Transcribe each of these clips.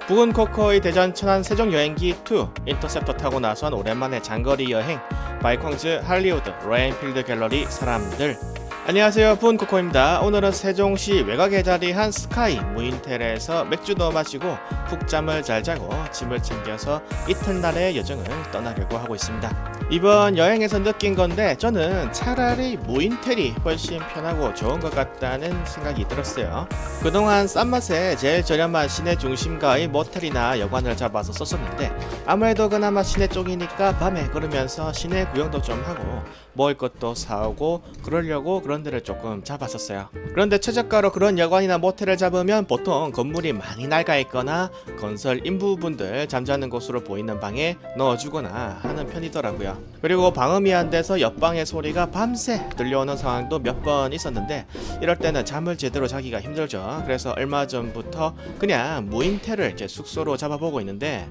북은 코코의 대전 천안 세종 여행기 2 인터셉터 타고 나선 오랜만에 장거리 여행 바이콩즈 할리우드 로엔필드 갤러리 사람들. 안녕하세요, 북은 코코입니다. 오늘은 세종시 외곽에 자리한 스카이 무인텔에서 맥주도 마시고 푹 잠을 잘 자고 짐을 챙겨서 이튿날의 여정을 떠나려고 하고 있습니다. 이번 여행에서 느낀 건데 저는 차라리 무인텔이 훨씬 편하고 좋은 것 같다는 생각이 들었어요. 그동안 싼 맛에 제일 저렴한 시내 중심가의 모텔이나 여관을 잡아서 썼었는데 아무래도 그나마 시내 쪽이니까 밤에 걸으면서 시내 구경도 좀 하고 먹을 것도 사오고 그러려고 그런 데를 조금 잡았었어요. 그런데 최저가로 그런 여관이나 모텔을 잡으면 보통 건물이 많이 낡아 있거나 건설 인부분들 잠자는 곳으로 보이는 방에 넣어주거나 하는 편이더라고요. 그리고 방음이 안 돼서 옆방의 소리가 밤새 들려오는 상황도 몇 번 있었는데 이럴 때는 잠을 제대로 자기가 힘들죠. 그래서 얼마 전부터 그냥 무인텔을 제 숙소로 잡아보고 있는데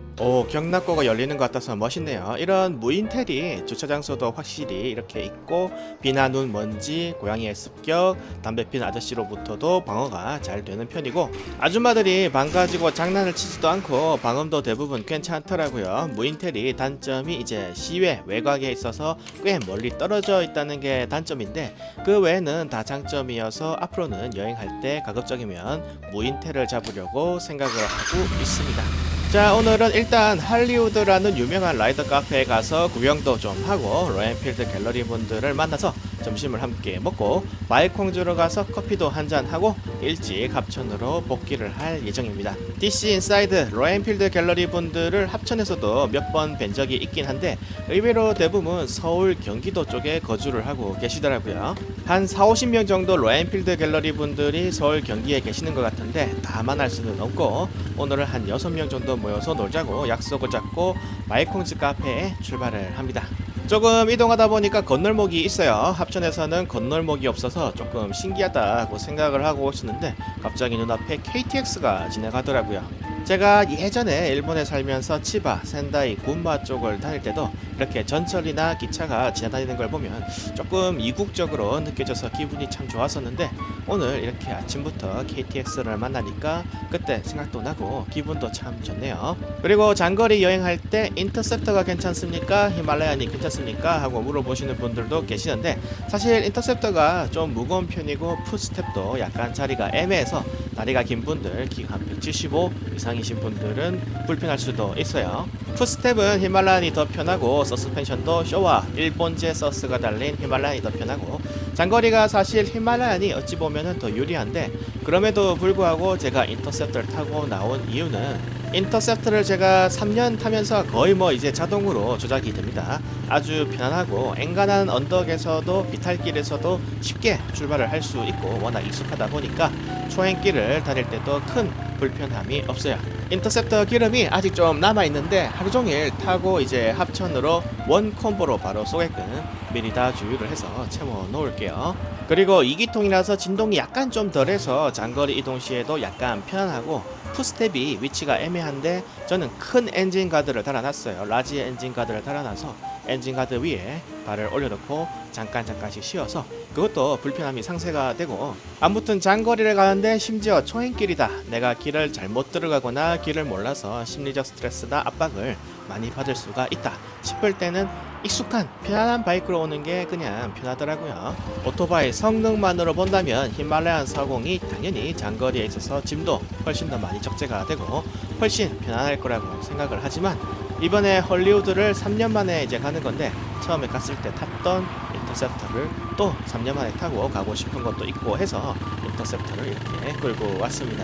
경락고가 열리는 것 같아서 멋있네요. 이런 무인텔이 주차장소도 확실히 이렇게 있고 비나 눈 먼지 고양이의 습격 담배 피는 아저씨로부터도 방어가 잘 되는 편이고 아줌마들이 방 가지고 장난을 치지도 않고 방음도 대부분 괜찮더라고요. 무인텔이 단점이 이제 시외 외곽에 있어서 꽤 멀리 떨어져 있다는 게 단점인데 그 외에는 다 장점이어서 앞으로는 여행할 때 가급적이면 무인텔을 잡으려고 생각을 하고 있습니다. 자, 오늘은 일단 할리우드라는 유명한 라이더 카페에 가서 구경도 좀 하고 로엔필드 갤러리 분들을 만나서 점심을 함께 먹고 바이콩즈로 가서 커피도 한잔 하고 일찍 합천으로 복귀를 할 예정입니다. DC 인사이드 로엔필드 갤러리 분들을 합천에서도 몇 번 뵌 적이 있긴 한데 의외로 대부분 서울 경기도 쪽에 거주를 하고 계시더라고요. 한 40-50명 정도 로엔필드 갤러리 분들이 서울 경기에 계시는 것 같은데 다 만날 수는 없고 오늘은 한 6명 정도 모여서 놀자고 약속을 잡고 바이콩즈 카페에 출발을 합니다. 조금 이동하다 보니까 건널목이 있어요. 합천에서는 건널목이 없어서 조금 신기하다고 생각을 하고 있었는데 갑자기 눈앞에 KTX가 지나가더라고요. 제가 예전에 일본에 살면서 치바, 센다이, 군마 쪽을 다닐 때도 이렇게 전철이나 기차가 지나다니는 걸 보면 조금 이국적으로 느껴져서 기분이 참 좋았었는데 오늘 이렇게 아침부터 KTX를 만나니까 그때 생각도 나고 기분도 참 좋네요. 그리고 장거리 여행할 때 인터셉터가 괜찮습니까? 히말라야니 괜찮습니까? 하고 물어보시는 분들도 계시는데 사실 인터셉터가 좀 무거운 편이고 풋스텝도 약간 자리가 애매해서 다리가 긴 분들, 키 한 175 이상이신 분들은 불편할 수도 있어요. 풋스텝은 히말라야니 더 편하고 서스펜션도 쇼와 일본제 서스가 달린 히말라야니 더 편하고 장거리가 사실 히말라야니 어찌 보면은 더 유리한데 그럼에도 불구하고 제가 인터셉터를 타고 나온 이유는 인터셉터를 제가 3년 타면서 거의 이제 자동으로 조작이 됩니다. 아주 편안하고 엔간한 언덕에서도 비탈길에서도 쉽게 출발을 할 수 있고 워낙 익숙하다 보니까 초행길을 다닐 때도 큰 불편함이 없어요. 인터셉터 기름이 아직 좀 남아있는데 하루종일 타고 이제 합천으로 원 콤보로 바로 쏘게끔 미리 다 주유를 해서 채워 놓을게요. 그리고 2기통이라서 진동이 약간 좀 덜해서 장거리 이동 시에도 약간 편안하고 풋스텝이 위치가 애매한데 저는 큰 엔진 가드를 달아놨어요. 라지 엔진 가드를 달아놔서 엔진 가드 위에 발을 올려놓고 잠깐씩 쉬어서 그것도 불편함이 상쇄가 되고 아무튼 장거리를 가는데 심지어 초행길이다. 내가 길을 잘못 들어가거나 길을 몰라서 심리적 스트레스나 압박을 많이 받을 수가 있다 싶을 때는 익숙한 편안한 바이크로 오는 게 그냥 편하더라고요. 오토바이 성능만으로 본다면 히말라얀 40이 당연히 장거리에 있어서 짐도 훨씬 더 많이 적재가 되고 훨씬 편안할 거라고 생각을 하지만 이번에 헐리우드를 3년 만에 이제 가는 건데 처음에 갔을 때 탔던 인터셉터를 또 3년 만에 타고 가고 싶은 것도 있고 해서 인터셉터를 이렇게 끌고 왔습니다.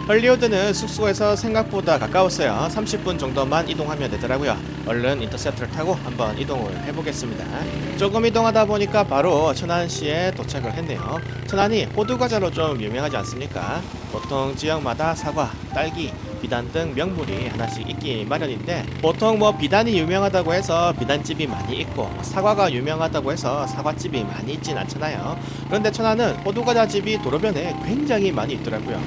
헐리우드는 숙소에서 생각보다 가까웠어요. 30분 정도만 이동하면 되더라고요. 얼른 인터셉터를 타고 한번 이동을 해보겠습니다. 조금 이동하다 보니까 바로 천안시에 도착을 했네요. 천안이 호두과자로 좀 유명하지 않습니까? 보통 지역마다 사과, 딸기, 비단 등 명물이 하나씩 있기 마련인데 보통 비단이 유명하다고 해서 비단집이 많이 있고 사과가 유명하다고 해서 사과집이 많이 있진 않잖아요. 그런데 천안은 호두과자집이 도로변에 굉장히 많이 있더라고요.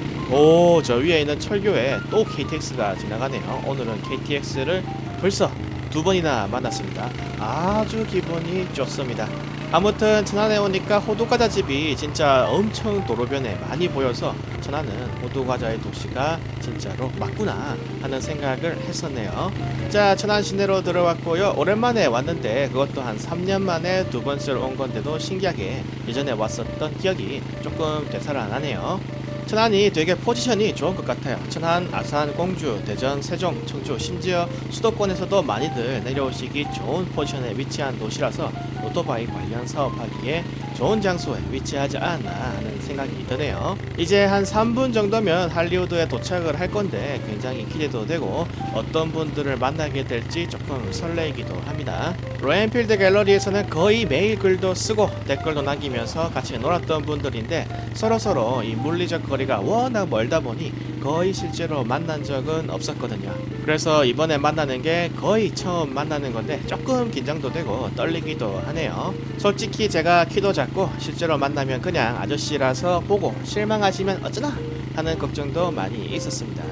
저 위에 있는 철교에 또 KTX가 지나가네요. 오늘은 KTX를 벌써 2번이나 만났습니다. 아주 기분이 좋습니다. 아무튼 천안에 오니까 호두과자집이 진짜 엄청 도로변에 많이 보여서 천안은 호두과자의 도시가 진짜로 맞구나 하는 생각을 했었네요. 자, 천안 시내로 들어왔고요. 오랜만에 왔는데 그것도 한 3년 만에 두 번째로 온 건데도 신기하게 예전에 왔었던 기억이 조금 되살아나네요. 천안이 되게 포지션이 좋은 것 같아요. 천안, 아산, 공주, 대전, 세종, 청주, 심지어 수도권에서도 많이들 내려오시기 좋은 포지션에 위치한 도시라서 오토바이 관련 사업하기에 좋은 장소에 위치하지 않나 하는 생각이 드네요. 이제 한 3분 정도면 할리우드에 도착을 할 건데 굉장히 기대도 되고 어떤 분들을 만나게 될지 조금 설레이기도 합니다. 로엔필드 갤러리에서는 거의 매일 글도 쓰고 댓글도 남기면서 같이 놀았던 분들인데 서로서로 이 물리적 거리가 워낙 멀다 보니 거의 실제로 만난 적은 없었거든요. 그래서 이번에 만나는 게 거의 처음 만나는 건데 조금 긴장도 되고 떨리기도 하네요. 솔직히 제가 키도 작고 실제로 만나면 그냥 아저씨라서 보고 실망하시면 어쩌나 하는 걱정도 많이 있었습니다.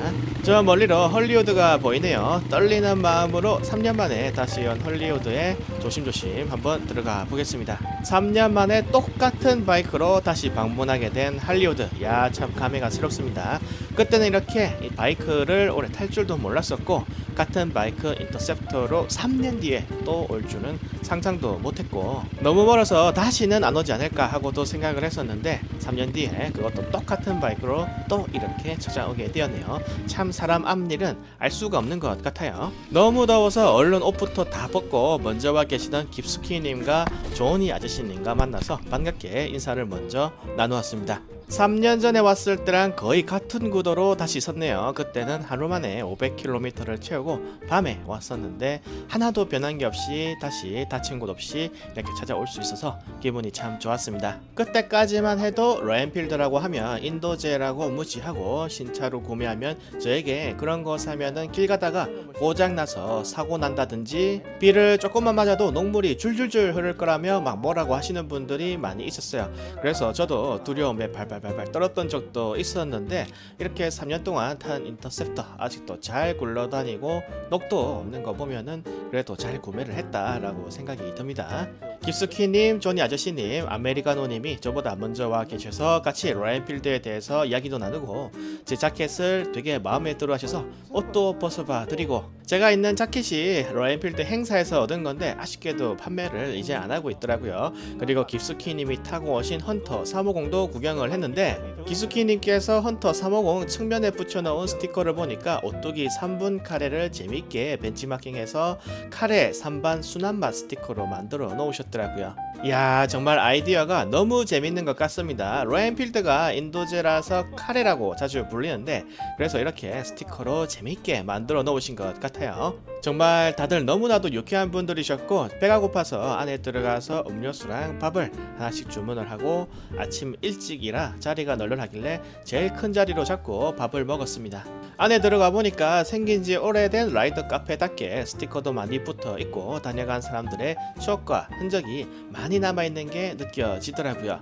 저 멀리로 헐리우드가 보이네요. 떨리는 마음으로 3년 만에 다시 온 헐리우드에 조심조심 한번 들어가 보겠습니다. 3년 만에 똑같은 바이크로 다시 방문하게 된 할리우드. 야, 참 감회가 새롭습니다. 그때는 이렇게 이 바이크를 오래 탈 줄도 몰랐었고 같은 바이크 인터셉터로 3년 뒤에 또 올 줄은 상상도 못했고 너무 멀어서 다시는 안 오지 않을까 하고도 생각을 했었는데 3년 뒤에 그것도 똑같은 바이크로 또 이렇게 찾아오게 되었네요. 참 사람 앞일은 알 수가 없는 것 같아요. 너무 더워서 얼른 옷부터 다 벗고 먼저 와 계시던 깁스키님과 조니 아저씨님과 만나서 반갑게 인사를 먼저 나누었습니다. 3년 전에 왔을 때랑 거의 같은 구도로 다시 섰네요. 그때는 하루 만에 500km를 채우고 밤에 왔었는데 하나도 변한 게 없이 다시 다친 곳 없이 이렇게 찾아올 수 있어서 기분이 참 좋았습니다. 그때까지만 해도 로엔필드라고 하면 인도제라고 무시하고 신차로 구매하면 저에게 그런 거 사면은 길 가다가 고장나서 사고 난다든지 비를 조금만 맞아도 녹물이 줄줄줄 흐를 거라며 막 뭐라고 하시는 분들이 많이 있었어요. 그래서 저도 두려움에 발발 떨었던 적도 있었는데 이렇게 3년 동안 탄 인터셉터 아직도 잘 굴러다니고 녹도 없는 거 보면은 그래도 잘 구매를 했다라고 생각이 듭니다. 깁스키님, 조니 아저씨님, 아메리카노님이 저보다 먼저 와 계셔서 같이 로엔필드에 대해서 이야기도 나누고 제 자켓을 되게 마음에 들어 하셔서 옷도 벗어봐 드리고 제가 있는 자켓이 로엔필드 행사에서 얻은 건데 아쉽게도 판매를 이제 안 하고 있더라고요. 그리고 깁스키님이 타고 오신 헌터 350도 구경을 했는데 기수키님께서 헌터 350 측면에 붙여놓은 스티커를 보니까 오뚜기 3분 카레를 재밌게 벤치마킹해서 카레 3반 순한맛 스티커로 만들어 놓으셨더라고요. 이야, 정말 아이디어가 너무 재밌는 것 같습니다. 로엔필드가 인도제라서 카레라고 자주 불리는데 그래서 이렇게 스티커로 재밌게 만들어 놓으신 것 같아요. 정말 다들 너무나도 유쾌한 분들이셨고 배가 고파서 안에 들어가서 음료수랑 밥을 하나씩 주문을 하고 아침 일찍이라 자리가 널널하길래 제일 큰 자리로 잡고 밥을 먹었습니다. 안에 들어가 보니까 생긴지 오래된 라이더 카페답게 스티커도 많이 붙어 있고 다녀간 사람들의 추억과 흔적이 많이 남아있는 게 느껴지더라고요.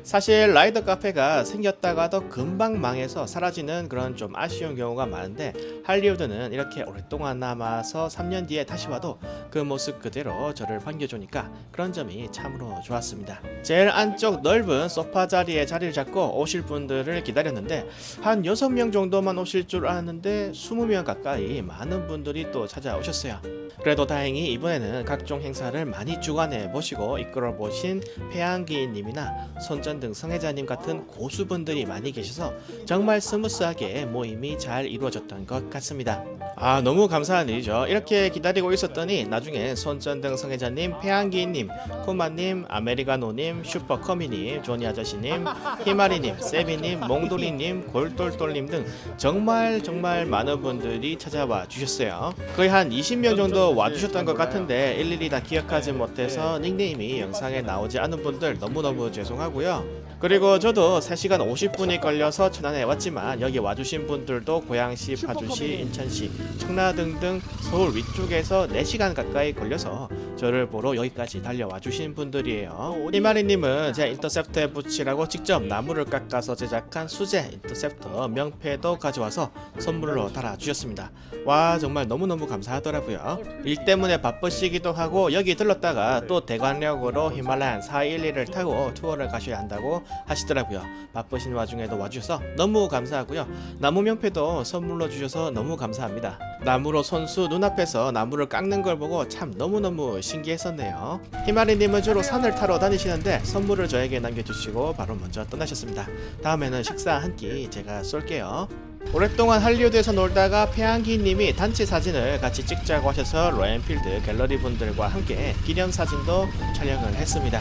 사실 라이더 카페가 생겼다가도 금방 망해서 사라지는 그런 좀 아쉬운 경우가 많은데 할리우드는 이렇게 오랫동안 남아서 3년 뒤에 다시 와도 그 모습 그대로 저를 반겨주니까 그런 점이 참으로 좋았습니다. 제일 안쪽 넓은 소파 자리에 자리를 잡고 오실 분들을 기다렸는데 한 6명 정도만 오실 줄 알았는데 20명 가까이 많은 분들이 또 찾아오셨어요. 그래도 다행히 이번에는 각종 행사를 많이 주관해 보시고 이끌어 보신 패양기님이나 손전등 성애자님 같은 고수분들이 많이 계셔서 정말 스무스하게 모임이 잘 이루어졌던 것 같습니다. 아, 너무 감사한 일이죠. 이렇게 기다리고 있었더니 나중에 손전등 성애자님, 패양기님, 쿠마님, 아메리카노님, 슈퍼커미님, 조니 아저씨님, 히마리님, 세비님, 몽돌이님, 골똘똘님 등 정말 많은 분들이 찾아와 주셨어요. 거의 한 20명 정도 와주셨던 것 같은데 일일이 다 기억하지 못해서 닉네임이 영상에 나오지 않은 분들 너무너무 죄송하고요. 그리고 저도 3시간 50분이 걸려서 천안에 왔지만 여기 와주신 분들도 고양시, 파주시, 인천시, 청라 등등 서울 위쪽에서 4시간 가까이 걸려서 저를 보러 여기까지 달려와 주신 분들이에요. 이마리님은 제 인터셉터에 붙이라고 직접 나무를 깎아서 제작한 수제 인터셉터 명패도 가져와서 선물로 달아주셨습니다. 와 정말 너무너무 감사하더라고요. 일 때문에 바쁘시기도 하고 여기 들렀다가 또 대관령으로 히말라얀 411을 타고 투어를 가셔야 한다고 하시더라고요. 바쁘신 와중에도 와주셔서 너무 감사하고요. 나무 명패도 선물로 주셔서 너무 감사합니다. 나무로 선수 눈앞에서 나무를 깎는 걸 보고 참 너무너무 신기했었네요. 히마리님은 주로 산을 타러 다니시는데 선물을 저에게 남겨주시고 바로 먼저 떠나셨습니다. 다음에는 식사 한 끼 제가 쏠게요. 오랫동안 할리우드에서 놀다가 태양기님이 단체 사진을 같이 찍자고 하셔서 로엔필드 갤러리 분들과 함께 기념사진도 촬영을 했습니다.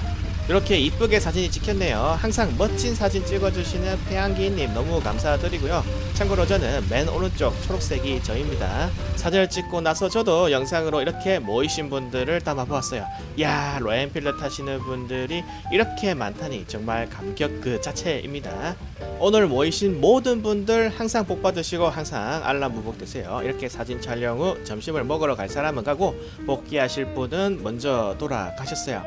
이렇게 이쁘게 사진이 찍혔네요. 항상 멋진 사진 찍어주시는 태양기님 너무 감사드리고요. 참고로 저는 맨 오른쪽 초록색이 저입니다. 사진을 찍고 나서 저도 영상으로 이렇게 모이신 분들을 담아보았어요. 야 로엔필드 타시는 분들이 이렇게 많다니 정말 감격 그 자체입니다. 오늘 모이신 모든 분들 항상 복 받으시고 항상 알람무복 되세요. 이렇게 사진 촬영 후 점심을 먹으러 갈 사람은 가고 복귀하실 분은 먼저 돌아가셨어요.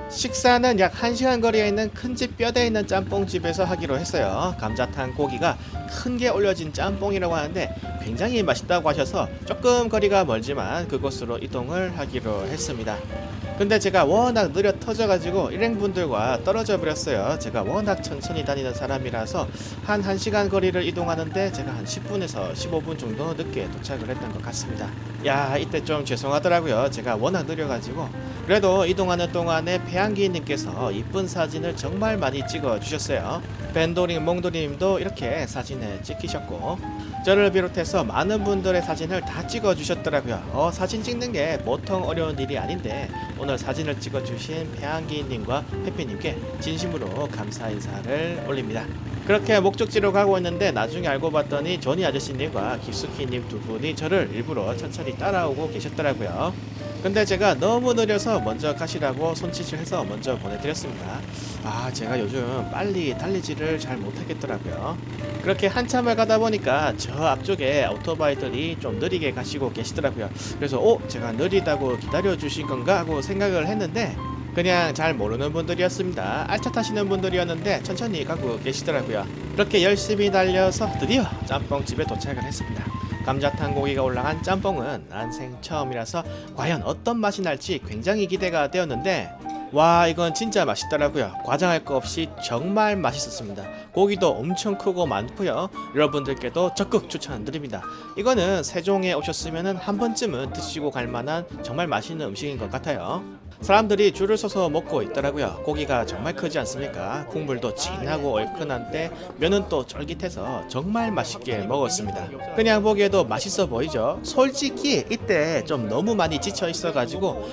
식사는 약 1시간 거리에 있는 큰 집 뼈대에 있는 짬뽕집에서 하기로 했어요. 감자탕 고기가 큰 게 올려진 짬뽕이라고 하는데 굉장히 맛있다고 하셔서 조금 거리가 멀지만 그곳으로 이동을 하기로 했습니다. 근데 제가 워낙 느려 터져가지고 일행분들과 떨어져 버렸어요. 제가 워낙 천천히 다니는 사람이라서 한 1시간 거리를 이동하는데 제가 한 10분에서 15분 정도 늦게 도착을 했던 것 같습니다. 야 이때 좀 죄송하더라고요. 제가 워낙 느려가지고. 그래도 이동하는 동안에 배양기님께서 이쁜 사진을 정말 많이 찍어 주셨어요. 벤도링 몽도님도 이렇게 사진을 찍히셨고 저를 비롯해서 많은 분들의 사진을 다 찍어 주셨더라고요. 사진 찍는 게 보통 어려운 일이 아닌데 오늘 사진을 찍어 주신 배양기님과 해피님께 진심으로 감사 인사를 올립니다. 그렇게 목적지로 가고 있는데 나중에 알고 봤더니 조니 아저씨님과 기수키님 두 분이 저를 일부러 천천히 따라오고 계셨더라고요. 근데 제가 너무 느려서 먼저 가시라고 손짓을 해서 먼저 보내드렸습니다. 제가 요즘 빨리 달리지를 잘 못하겠더라고요. 그렇게 한참을 가다 보니까 저 앞쪽에 오토바이들이 좀 느리게 가시고 계시더라고요. 그래서 제가 느리다고 기다려주신 건가 하고 생각을 했는데 그냥 잘 모르는 분들이었습니다. 알차 타시는 분들이었는데 천천히 가고 계시더라고요. 그렇게 열심히 달려서 드디어 짬뽕집에 도착을 했습니다. 감자탕 고기가 올라간 짬뽕은 난생 처음이라서 과연 어떤 맛이 날지 굉장히 기대가 되었는데 와 이건 진짜 맛있더라고요. 과장할 거 없이 정말 맛있었습니다. 고기도 엄청 크고 많고요. 여러분들께도 적극 추천드립니다. 이거는 세종에 오셨으면 한 번쯤은 드시고 갈 만한 정말 맛있는 음식인 것 같아요. 사람들이 줄을 서서 먹고 있더라고요. 고기가 정말 크지 않습니까? 국물도 진하고 얼큰한데 면은 또 쫄깃해서 정말 맛있게 먹었습니다. 그냥 보기에도 맛있어 보이죠? 솔직히 이때 좀 너무 많이 지쳐 있어가지고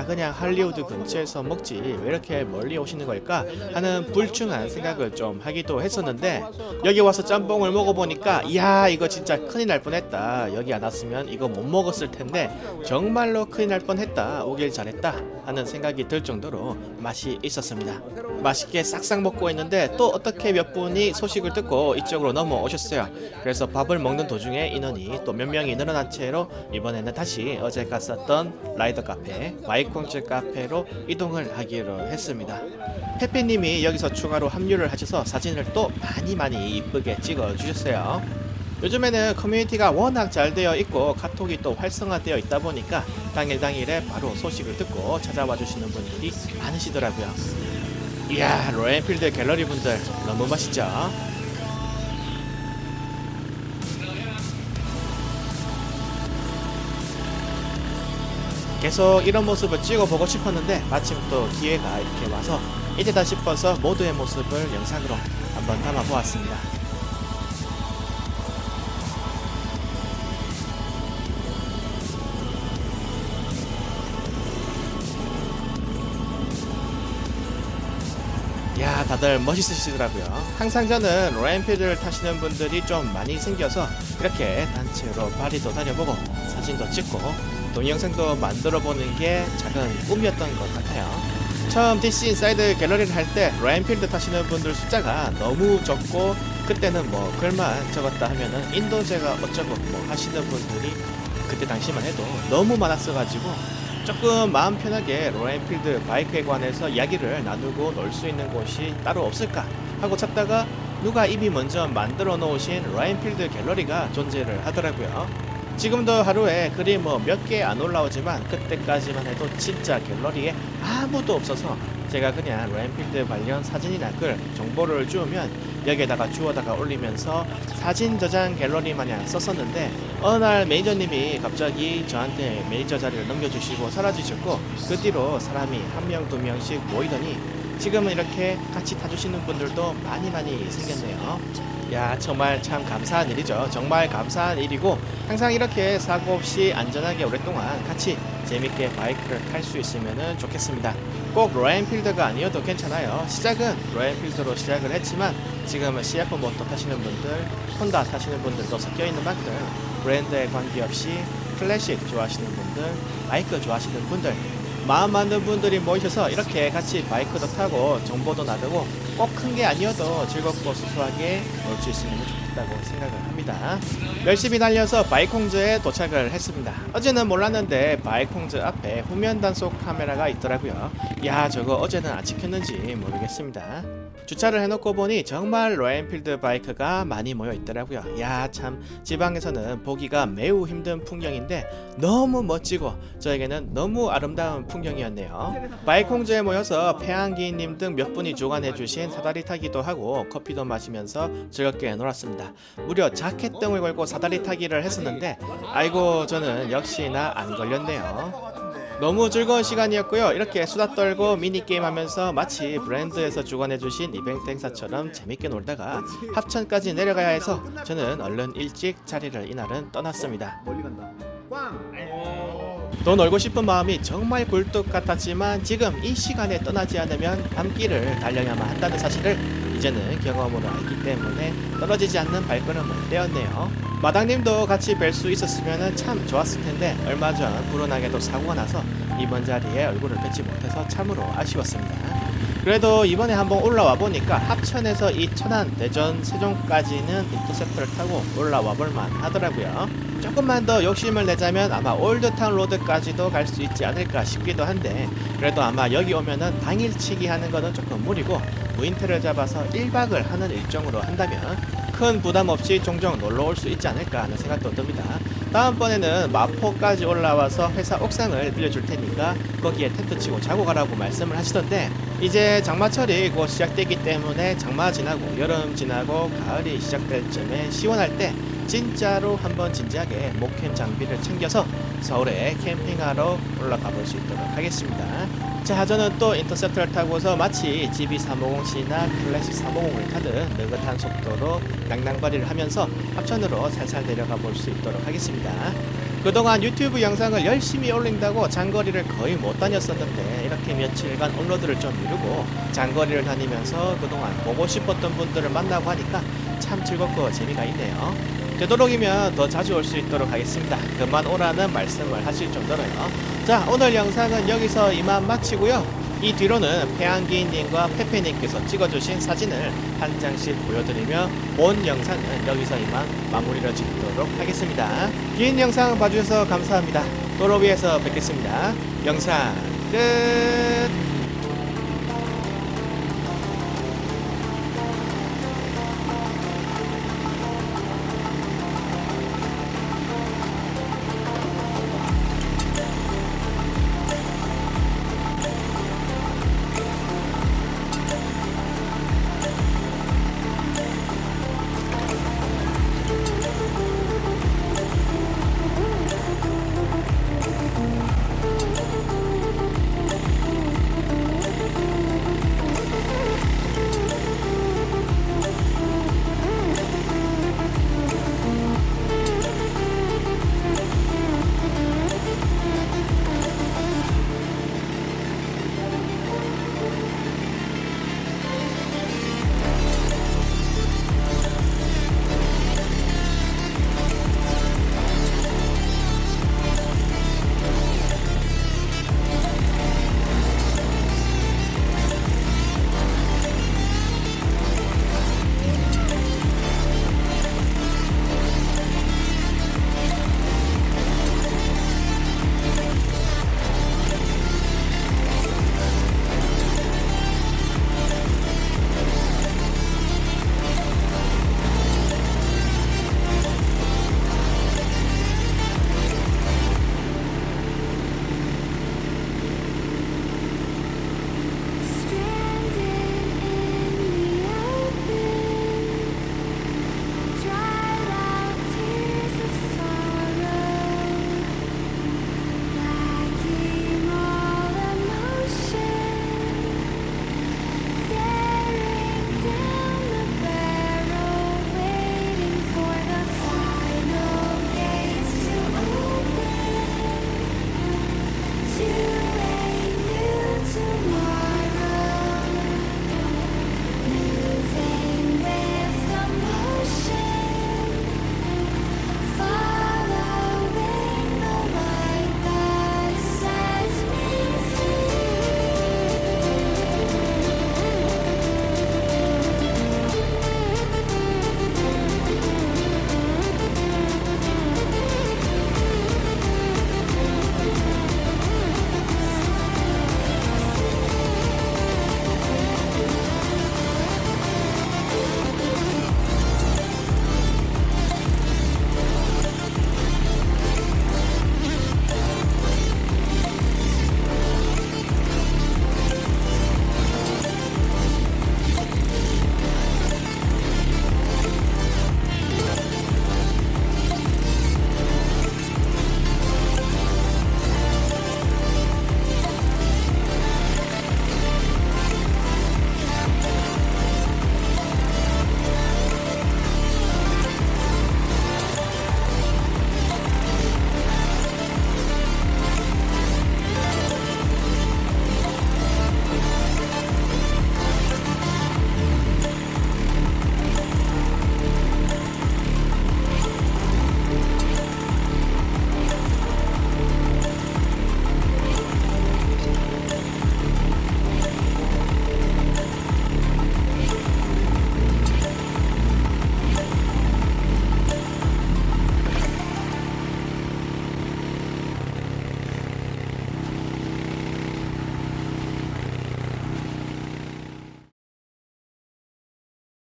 그냥 할리우드 근처에서 먹지 왜 이렇게 멀리 오시는 걸까 하는 불충한 생각을 좀 하기도 했었는데 여기 와서 짬뽕을 먹어보니까 이거 진짜 큰일 날 뻔했다. 여기 안 왔으면 이거 못 먹었을 텐데 정말로 큰일 날 뻔했다. 오길 잘했다 하는 생각이 들 정도로 맛이 있었습니다. 맛있게 싹싹 먹고 있는데 또 어떻게 몇 분이 소식을 듣고 이쪽으로 넘어오셨어요. 그래서 밥을 먹는 도중에 인원이 또 몇 명이 늘어난 채로 이번에는 다시 어제 갔었던 라이더 카페 와이콩츠 카페로 이동을 하기로 했습니다. 페페님이 여기서 추가로 합류를 하셔서 사진을 또 많이 이쁘게 찍어 주셨어요. 요즘에는 커뮤니티가 워낙 잘 되어 있고 카톡이 또 활성화되어 있다 보니까 당일에 바로 소식을 듣고 찾아와 주시는 분들이 많으시더라고요. 이야 로엔필드 갤러리 분들 너무 멋있죠? 계속 이런 모습을 찍어보고 싶었는데 마침 또 기회가 이렇게 와서 이때다 싶어서 모두의 모습을 영상으로 한번 담아보았습니다. 다들 멋있으시더라고요. 항상 저는 로엔필드를 타시는 분들이 좀 많이 생겨서 이렇게 단체로 파리도 다녀보고 사진도 찍고 동영상도 만들어보는 게 작은 꿈이었던 것 같아요. 처음 DC 인사이드 갤러리를 할 때 로엔필드 타시는 분들 숫자가 너무 적고 그때는 뭐 글만 적었다 하면은 인도제가 어쩌고 뭐 하시는 분들이 그때 당시만 해도 너무 많았어가지고 조금 마음 편하게 로엔필드 바이크에 관해서 이야기를 나누고 놀 수 있는 곳이 따로 없을까 하고 찾다가 누가 이미 먼저 만들어 놓으신 라인필드 갤러리가 존재를 하더라고요. 지금도 하루에 글이 뭐 몇 개 안 올라오지만 그때까지만 해도 진짜 갤러리에 아무도 없어서 제가 그냥 라인필드 관련 사진이나 글 정보를 주우면 여기에다가 주워다가 올리면서 사진 저장 갤러리 마냥 썼었는데, 어느 날 매니저님이 갑자기 저한테 매니저 자리를 넘겨주시고 사라지셨고, 그 뒤로 사람이 한 명 두 명씩 모이더니 지금은 이렇게 같이 타주시는 분들도 많이 생겼네요. 야, 정말 참 감사한 일이죠. 정말 감사한 일이고, 항상 이렇게 사고 없이 안전하게 오랫동안 같이 재밌게 바이크를 탈 수 있으면 좋겠습니다. 꼭 로얄필드가 아니어도 괜찮아요. 시작은 로얄필드로 시작을 했지만 지금은 CF 모터 타시는 분들, 혼다 타시는 분들도 섞여 있는 만큼 브랜드에 관계없이 클래식 좋아하시는 분들, 바이크 좋아하시는 분들, 마음 맞는 분들이 모이셔서 이렇게 같이 바이크도 타고 정보도 나누고 꼭 큰 게 아니어도 즐겁고 소소하게 놀 수 있으면 좋겠다고 생각을 합니다. 열심히 달려서 바이콩즈에 도착을 했습니다. 어제는 몰랐는데 바이콩즈 앞에 후면 단속 카메라가 있더라고요. 야, 저거 어제는 안 지켰는지 모르겠습니다. 주차를 해놓고 보니 정말 로얄필드 바이크가 많이 모여 있더라고요. 야, 참 지방에서는 보기가 매우 힘든 풍경인데 너무 멋지고 저에게는 너무 아름다운 풍경이었네요. 바이콩즈에 모여서 패한기님 등 몇 분이 주관해주신 사다리 타기도 하고 커피도 마시면서 즐겁게 놀았습니다. 무려 자켓 등을 걸고 사다리 타기를 했었는데 아이고, 저는 역시나 안 걸렸네요. 너무 즐거운 시간이었고요. 이렇게 수다 떨고 미니게임 하면서 마치 브랜드에서 주관해주신 이벤트 행사처럼 재밌게 놀다가 합천까지 내려가야 해서 저는 얼른 일찍 자리를 이날은 떠났습니다. 멀리 간다. 꽝. 더 놀고 싶은 마음이 정말 굴뚝 같았지만 지금 이 시간에 떠나지 않으면 밤길을 달려야만 한다는 사실을 이제는 경험으로 알기 때문에 떨어지지 않는 발걸음을 떼었네요. 마당님도 같이 뵐 수 있었으면 참 좋았을 텐데 얼마 전 불운하게도 사고가 나서 이번 자리에 얼굴을 뵙지 못해서 참으로 아쉬웠습니다. 그래도 이번에 한번 올라와 보니까 합천에서 이 천안, 대전, 세종까지는 인터셉터를 타고 올라와 볼만 하더라고요. 조금만 더 욕심을 내자면 아마 올드타운 로드까지도 갈 수 있지 않을까 싶기도 한데, 그래도 아마 여기 오면은 당일치기 하는 거는 조금 무리고 무인텔을 잡아서 1박을 하는 일정으로 한다면 큰 부담 없이 종종 놀러 올 수 있지 않을까 하는 생각도 듭니다. 다음번에는 마포까지 올라와서 회사 옥상을 빌려줄 테니까 거기에 텐트 치고 자고 가라고 말씀을 하시던데, 이제 장마철이 곧 시작되기 때문에 장마 지나고 여름 지나고 가을이 시작될 쯤에 시원할 때 진짜로 한번 진지하게 목캠 장비를 챙겨서 서울에 캠핑하러 올라가 볼 수 있도록 하겠습니다. 자, 저는 또 인터셉터를 타고서 마치 GB350C나 클래식 350을 타듯 느긋한 속도로 낭낭거리를 하면서 합천으로 살살 내려가 볼 수 있도록 하겠습니다. 그동안 유튜브 영상을 열심히 올린다고 장거리를 거의 못 다녔었는데 이렇게 며칠간 업로드를 좀 미루고 장거리를 다니면서 그동안 보고 싶었던 분들을 만나고 하니까 참 즐겁고 재미가 있네요. 되도록이면 더 자주 올 수 있도록 하겠습니다. 그만 오라는 말씀을 하실 정도로요. 자, 오늘 영상은 여기서 이만 마치고요. 이 뒤로는 패한기님과 페페님께서 찍어주신 사진을 한 장씩 보여드리며 본 영상은 여기서 이만 마무리를 짓도록 하겠습니다. 긴 영상 봐주셔서 감사합니다. 도로 위에서 뵙겠습니다. 영상 끝.